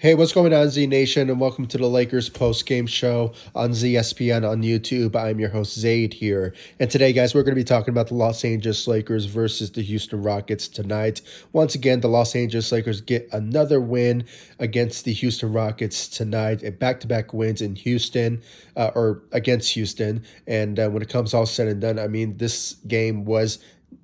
Hey, what's going on, Z Nation, and welcome to the Lakers post-game show on ZSPN on YouTube. I'm your host, Zaid here. And today, guys, we're going to be talking about the Los Angeles Lakers versus the Houston Rockets tonight. Once again, the Los Angeles Lakers get another win against the Houston Rockets tonight, a back-to-back wins in Houston, or against Houston. And when it comes all said and done, I mean, this game was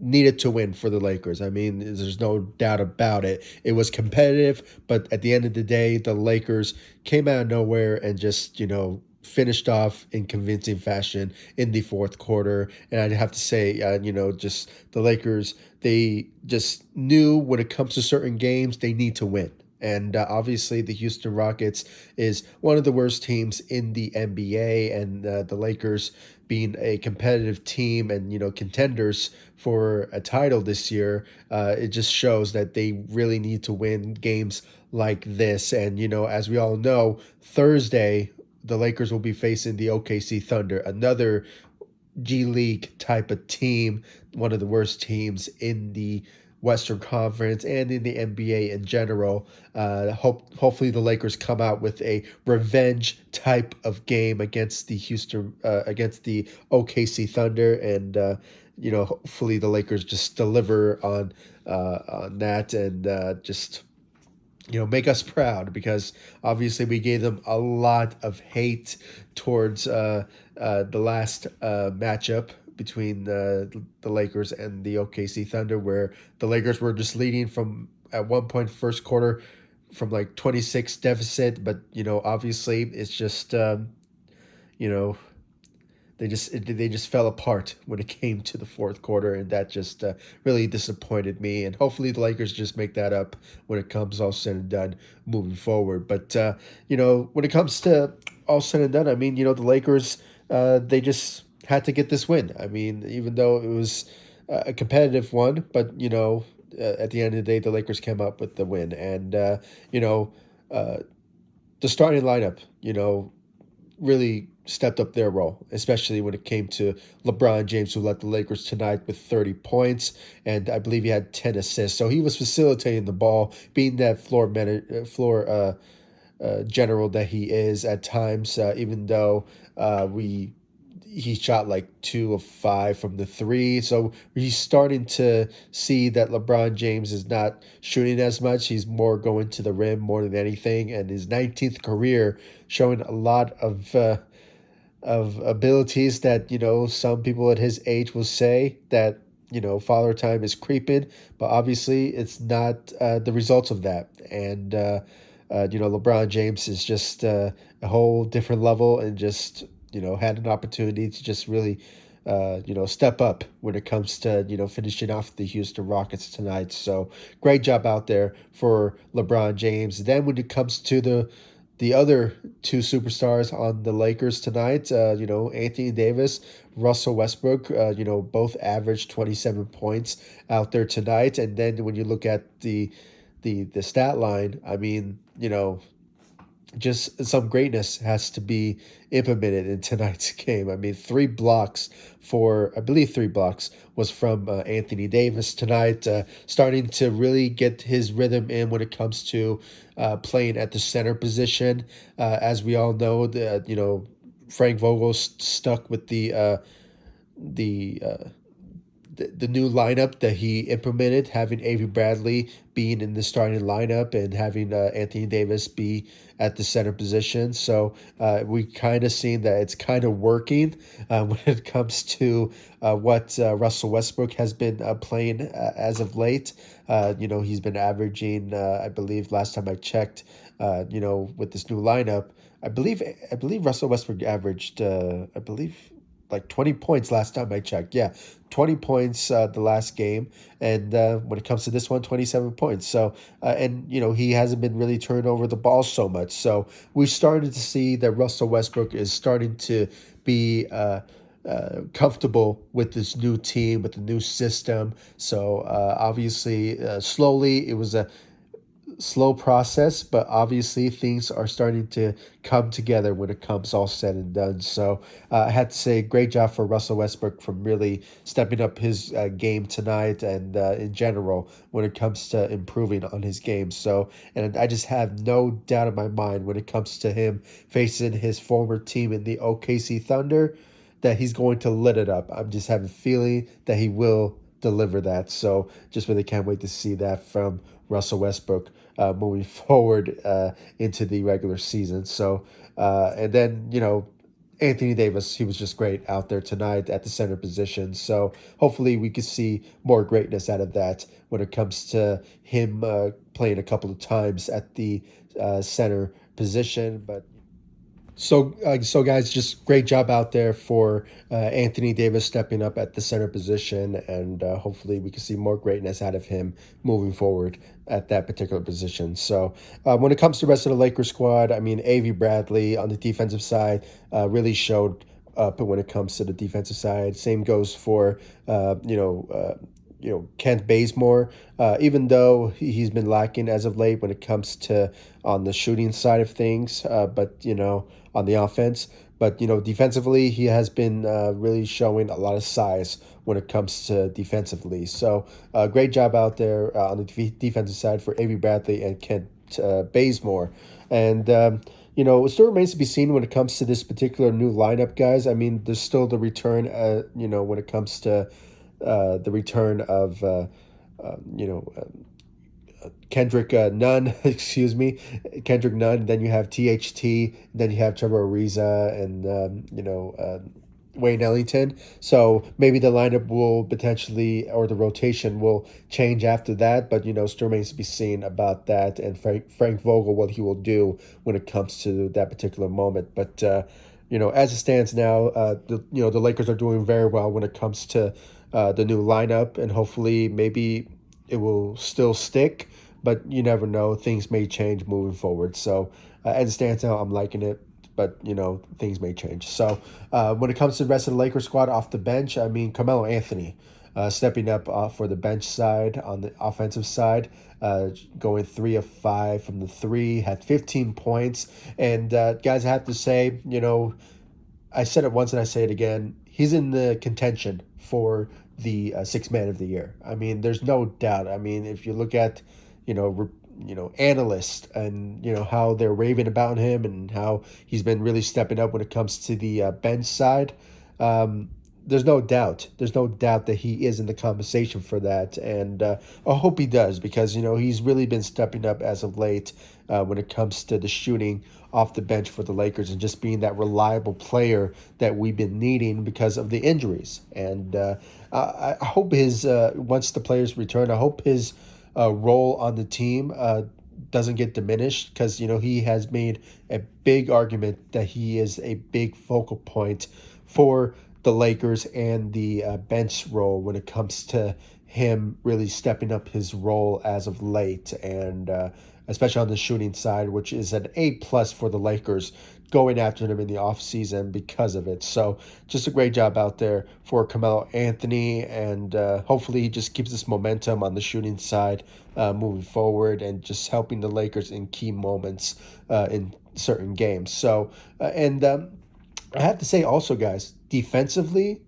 needed to win for the Lakers. I mean, there's no doubt about it. It was competitive, but at the end of the day, the Lakers came out of nowhere and just, finished off in convincing fashion in the fourth quarter. And I'd have to say, just the Lakers, they just knew when it comes to certain games, they need to win. And obviously, the Houston Rockets is one of the worst teams in the NBA, and the Lakers being a competitive team and contenders for a title this year, it just shows that they really need to win games like this. And as we all know, Thursday the Lakers will be facing the OKC Thunder, another G League type of team, one of the worst teams in the Western Conference and in the NBA in general. Hopefully the Lakers come out with a revenge type of game against against the OKC Thunder, and hopefully the Lakers just deliver on that and just make us proud, because obviously we gave them a lot of hate towards the last matchup between the Lakers and the OKC Thunder, where the Lakers were just leading from at one point first quarter from like 26 deficit, but obviously it's just you know they just fell apart when it came to the fourth quarter, and that just really disappointed me. And hopefully the Lakers just make that up when it comes all said and done moving forward. But when it comes to all said and done, I mean, the Lakers, they just had to get this win. I mean, even though it was a competitive one, but at the end of the day, the Lakers came up with the win. And you know, uh, the starting lineup, really stepped up their role, especially when it came to LeBron James, who led the Lakers tonight with 30 points, and I believe he had 10 assists. So he was facilitating the ball, being that floor general that he is at times. Even though we he shot like 2 of 5 from the three. So he's starting to see that LeBron James is not shooting as much. He's more going to the rim more than anything. And his 19th career showing a lot of abilities that, some people at his age will say that, father time is creeping. But obviously it's not the results of that. And, LeBron James is just a whole different level, and just had an opportunity to just really step up when it comes to finishing off the Houston Rockets tonight. So great job out there for LeBron James. Then when it comes to the other two superstars on the Lakers tonight, Anthony Davis, Russell Westbrook, both averaged 27 points out there tonight. And then when you look at the stat line, I mean, just some greatness has to be implemented in tonight's game. I mean, I believe 3 blocks was from Anthony Davis tonight, starting to really get his rhythm in when it comes to playing at the center position. As we all know, Frank Vogel's stuck with the the new lineup that he implemented, having Avery Bradley being in the starting lineup and having Anthony Davis be at the center position. So we kind of seen that it's kind of working when it comes to what Russell Westbrook has been playing as of late. He's been averaging, I believe, last time I checked, with this new lineup, I believe Russell Westbrook averaged, I believe, like 20 points last time I checked. Yeah, 20 points the last game. And when it comes to this one, 27 points. So, and, he hasn't been really turning over the ball so much. So we started to see that Russell Westbrook is starting to be comfortable with this new team, with the new system. So obviously, slowly, it was slow process, but obviously things are starting to come together when it comes all said and done. So I had to say, great job for Russell Westbrook from really stepping up his game tonight and in general when it comes to improving on his game. So, and I just have no doubt in my mind when it comes to him facing his former team in the OKC Thunder that he's going to lit it up. I'm just having a feeling that he will deliver that. So just really can't wait to see that from Russell Westbrook moving forward into the regular season. So, and then, Anthony Davis, he was just great out there tonight at the center position. So hopefully we can see more greatness out of that when it comes to him playing a couple of times at the center position. But so guys, just great job out there for Anthony Davis stepping up at the center position, and hopefully we can see more greatness out of him moving forward at that particular position. So when it comes to the rest of the Lakers squad, I mean, Avery Bradley on the defensive side really showed up when it comes to the defensive side. Same goes for Kent Bazemore, even though he's been lacking as of late when it comes to on the shooting side of things, but on the offense. But defensively, he has been really showing a lot of size when it comes to defensively. So great job out there on the defensive side for Avery Bradley and Kent Bazemore. And it still remains to be seen when it comes to this particular new lineup, guys. I mean, there's still the return, when it comes to the return of you know Kendrick Nunn, excuse me, Kendrick Nunn. Then you have THT. Then you have Trevor Ariza and Wayne Ellington. So maybe the lineup will potentially, or the rotation will change after that. But still remains to be seen about that. And Frank Vogel, what he will do when it comes to that particular moment. But as it stands now, the Lakers are doing very well when it comes to the new lineup, and hopefully maybe it will still stick. But you never know; things may change moving forward. So as it stands now, I'm liking it. But things may change. So when it comes to the rest of the Lakers squad off the bench, I mean Carmelo Anthony stepping up for the bench side on the offensive side, going 3 of 5 from the three, had 15 points. And guys, I have to say, I said it once and I say it again. He's in the contention for the sixth man of the year. I mean, there's no doubt. I mean, if you look at, analysts and how they're raving about him and how he's been really stepping up when it comes to the bench side. Um, there's no doubt. There's no doubt that he is in the conversation for that, and I hope he does because he's really been stepping up as of late when it comes to the shooting off the bench for the Lakers and just being that reliable player that we've been needing because of the injuries. And I hope his once the players return, I hope his role on the team doesn't get diminished because he has made a big argument that he is a big focal point for the Lakers and the bench role when it comes to him really stepping up his role as of late, and especially on the shooting side, which is an A+ for the Lakers, going after him in the offseason because of it. So just a great job out there for Carmelo Anthony, and hopefully he just keeps this momentum on the shooting side moving forward and just helping the Lakers in key moments in certain games. So, and I have to say also, guys, defensively,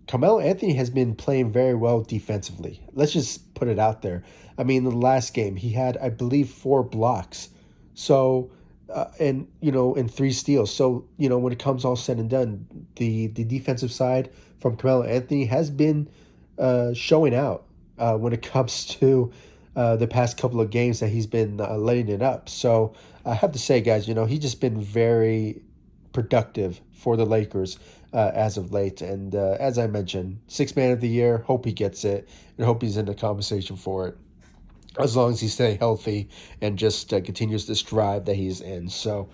Carmelo Anthony has been playing very well defensively. Let's just put it out there. I mean, the last game he had, I believe, 4 blocks. So, and and 3 steals. So, when it comes all said and done, the defensive side from Carmelo Anthony has been showing out when it comes to the past couple of games that he's been letting it up. So, I have to say, guys, he's just been very productive for the Lakers as of late. And as I mentioned, sixth man of the year. Hope he gets it, and hope he's in the conversation for it. As long as he stay healthy and just continues this drive that he's in. So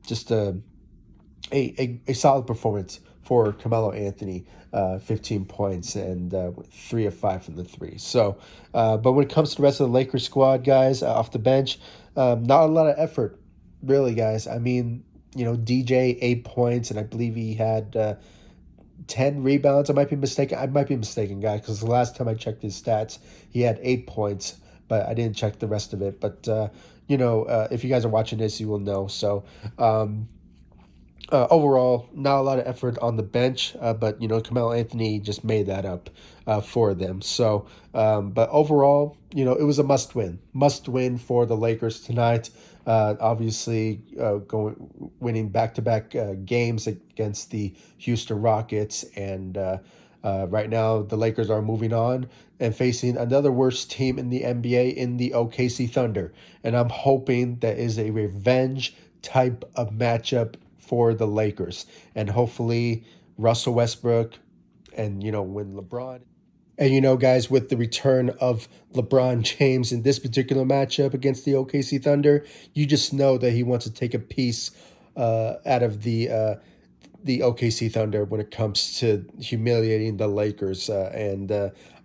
just a solid performance for Carmelo Anthony. 15 points and 3 of 5 from the three. So, but when it comes to the rest of the Lakers squad, guys, off the bench, not a lot of effort, really, guys. I mean, DJ 8 points, and I believe he had 10 rebounds. I might be mistaken. I might be mistaken, guys, because the last time I checked his stats, he had 8 points. but I didn't check the rest of it. But if you guys are watching this, you will know. So. Overall, not a lot of effort on the bench, but Carmelo Anthony just made that up for them. So, but overall, it was a must win for the Lakers tonight. Obviously, going winning back to back games against the Houston Rockets, and right now the Lakers are moving on and facing another worst team in the NBA in the OKC Thunder, and I'm hoping that is a revenge type of matchup for the Lakers. And hopefully Russell Westbrook and when LeBron and guys, with the return of LeBron James in this particular matchup against the OKC Thunder, you just know that he wants to take a piece out of the OKC Thunder when it comes to humiliating the Lakers. And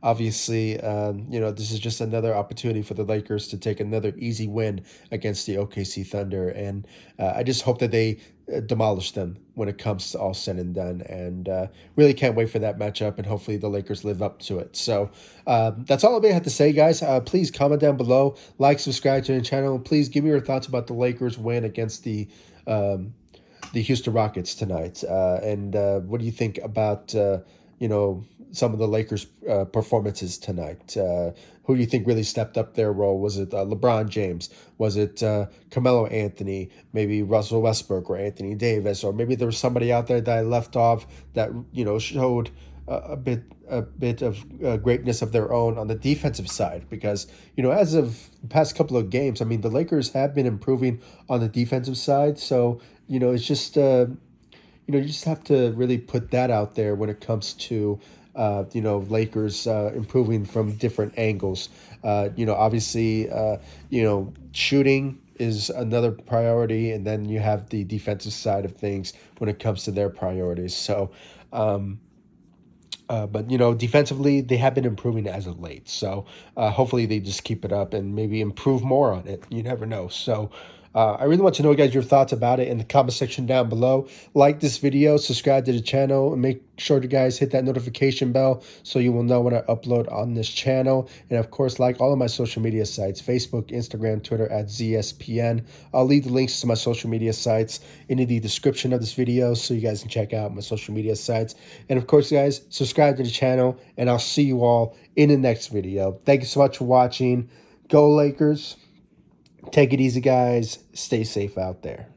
obviously, this is just another opportunity for the Lakers to take another easy win against the OKC Thunder. And I just hope that they demolish them when it comes to all said and done. And really can't wait for that matchup. And hopefully the Lakers live up to it. So that's all I have to say, guys. Please comment down below, like, subscribe to the channel. Please give me your thoughts about the Lakers win against the Houston Rockets tonight. And what do you think about some of the Lakers' performances tonight? Who do you think really stepped up their role? Was it LeBron James? Was it Carmelo Anthony? Maybe Russell Westbrook or Anthony Davis? Or maybe there was somebody out there that I left off that showed a bit of greatness of their own on the defensive side, because as of the past couple of games, I mean, the Lakers have been improving on the defensive side. So it's just you just have to really put that out there when it comes to Lakers improving from different angles. Obviously, shooting is another priority, and then you have the defensive side of things when it comes to their priorities. So but defensively, they have been improving as of late. So hopefully they just keep it up and maybe improve more on it. You never know. So I really want to know, guys, your thoughts about it in the comment section down below. Like this video, subscribe to the channel, and make sure to guys hit that notification bell so you will know when I upload on this channel. And of course, like all of my social media sites, Facebook, Instagram, Twitter at ZSPN. I'll leave the links to my social media sites in the description of this video so you guys can check out my social media sites. And of course, guys, subscribe to the channel, and I'll see you all in the next video. Thank you so much for watching. Go Lakers. Take it easy, guys. Stay safe out there.